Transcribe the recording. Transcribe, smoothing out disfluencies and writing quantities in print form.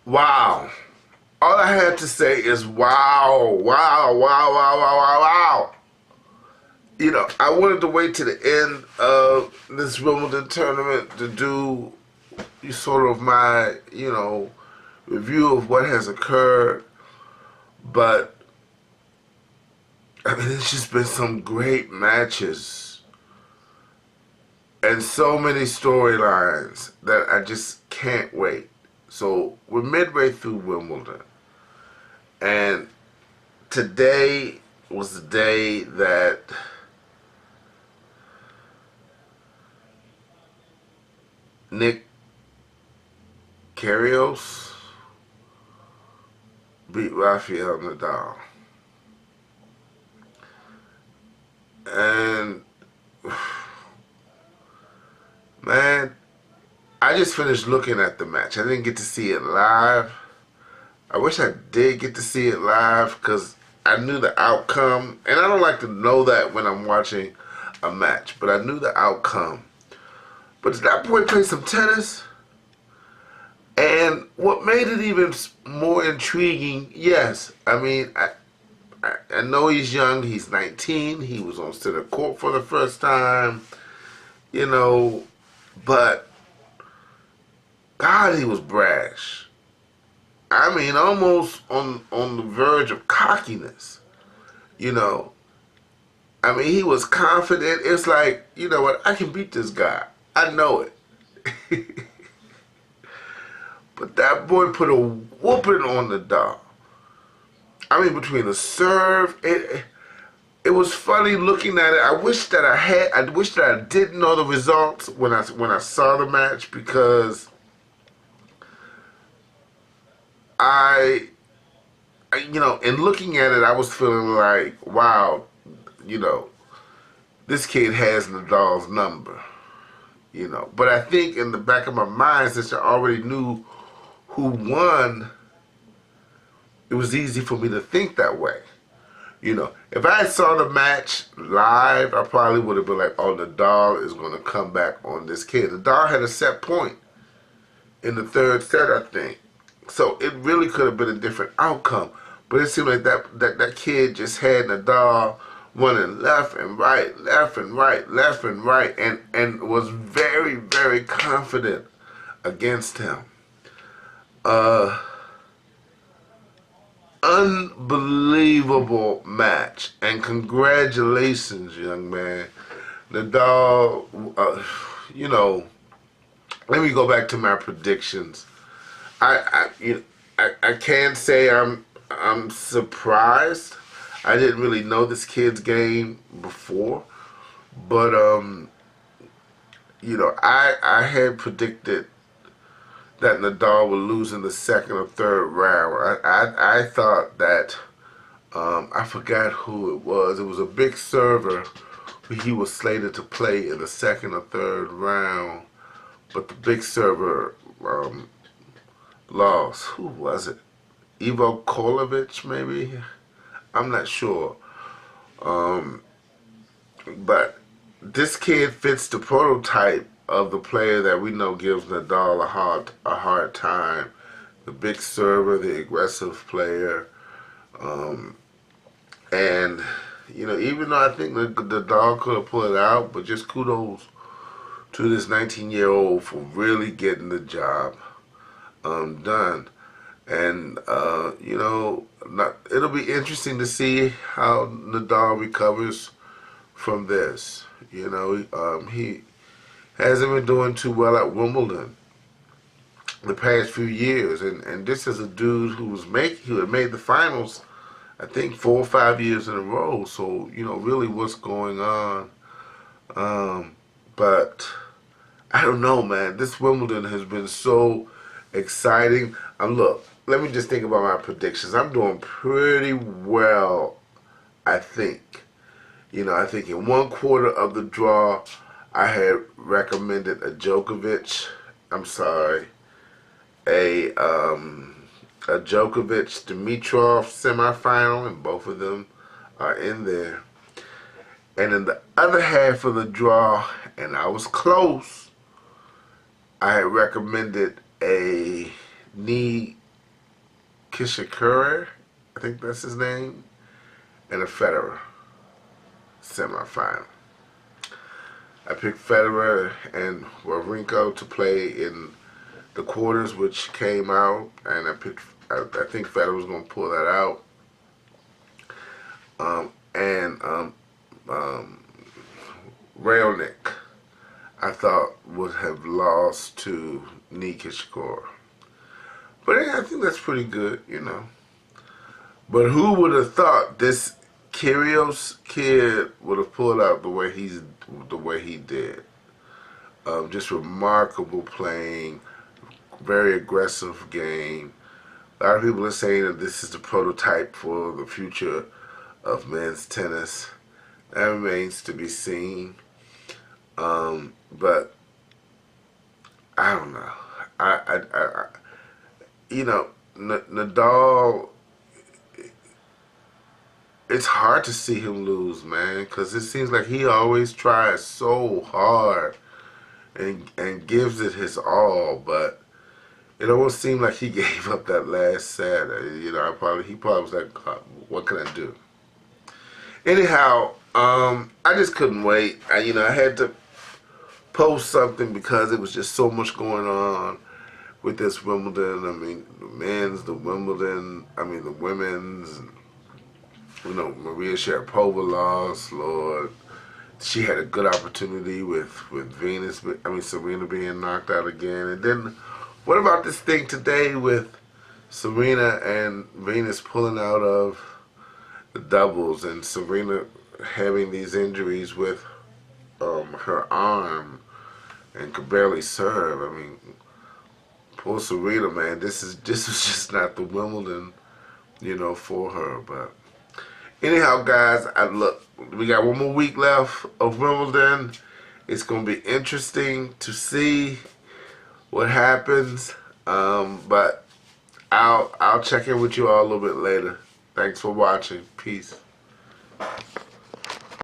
Wow. All I had to say is wow, wow, wow, wow, wow, wow, wow. I wanted to wait to the end of this Wimbledon tournament to do sort of my, review of what has occurred. But, I mean, it's just been some great matches and so many storylines that I just can't wait. So, we're midway through Wimbledon. And today was the day that Nick Krygios beat Rafeal Nadal. And, man, I just finished looking at the match. I didn't get to see it live. I wish I did get to see it live because I knew the outcome. And I don't like to know that when I'm watching a match, but I knew the outcome. But did that boy play some tennis? And what made it even more intriguing, yes, I mean, I know he's young. He's 19. He was on center court for the first time, you know, but God, he was brash. I mean, almost on the verge of cockiness, you know. I mean, he was confident. It's like, you know what, I can beat this guy. I know it. But that boy put a whooping on the dog. I mean, between the serve, it was funny looking at it. I wish that I didn't know the results when I saw the match because I in looking at it, I was feeling like, wow, you know, this kid has Nadal's number, you know. But I think in the back of my mind, since I already knew who won, it was easy for me to think that way. You know, if I saw the match live, I probably would have been like, oh, Nadal is going to come back on this kid. Nadal had a set point in the third set, I think. So it really could have been a different outcome. But it seemed like that kid just had Nadal running left and right, left and right, left and right, and was very, very confident against him. Unbelievable match. And congratulations, young man. Nadal, you know, let me go back to my predictions. I can't say I'm surprised. I didn't really know this kid's game before, but I had predicted that Nadal would lose in the second or third round. I thought that I forgot who it was. It was a big server who he was slated to play in the second or third round, but the big server lost. Who was it? Ivo Kolovich, maybe? I'm not sure. But this kid fits the prototype of the player that we know gives Nadal a hard time. The big server, the aggressive player. And, you know, even though I think the dog could have pulled it out, but just kudos to this 19-year-old for really getting the job done. And, it'll be interesting to see how Nadal recovers from this. You know, he hasn't been doing too well at Wimbledon the past few years. And this is a dude who had made the finals, I think, 4 or 5 years in a row. So, you know, really what's going on. But I don't know, man. This Wimbledon has been so exciting. Look, let me just think about my predictions. I'm doing pretty well, I think. You know, I think in 1/4 of the draw, I had recommended a Djokovic. I'm sorry, a Djokovic Dimitrov semifinal, and both of them are in there. And in the other half of the draw, and I was close, I had recommended a Kishikure, I think that's his name, and a Federer semifinal. I picked Federer and Wawrinka to play in the quarters, which came out, and I think Federer was going to pull that out. And Raonic, I thought would have lost to Nishikori. But yeah, I think that's pretty good, you know. But who would have thought this Krygios kid would have pulled out the way he did? Just remarkable playing, very aggressive game. A lot of people are saying that this is the prototype for the future of men's tennis. That remains to be seen. But I don't know. Nadal. It's hard to see him lose, man, because it seems like he always tries so hard and gives it his all, but it almost seemed like he gave up that last set. He probably was like, "What can I do?" Anyhow, I just couldn't wait. I had to post something because it was just so much going on with this Wimbledon. I mean, the men's, the Wimbledon. I mean, the women's. Maria Sharapova lost. Lord, she had a good opportunity with Serena being knocked out again. And then, what about this thing today with Serena and Venus pulling out of the doubles and Serena having these injuries with her arm and could barely serve? I mean, poor Serena, man. This was just not the Wimbledon, for her. But anyhow, guys, we got one more week left of Wimbledon. It's going to be interesting to see what happens. But I'll check in with you all a little bit later. Thanks for watching. Peace.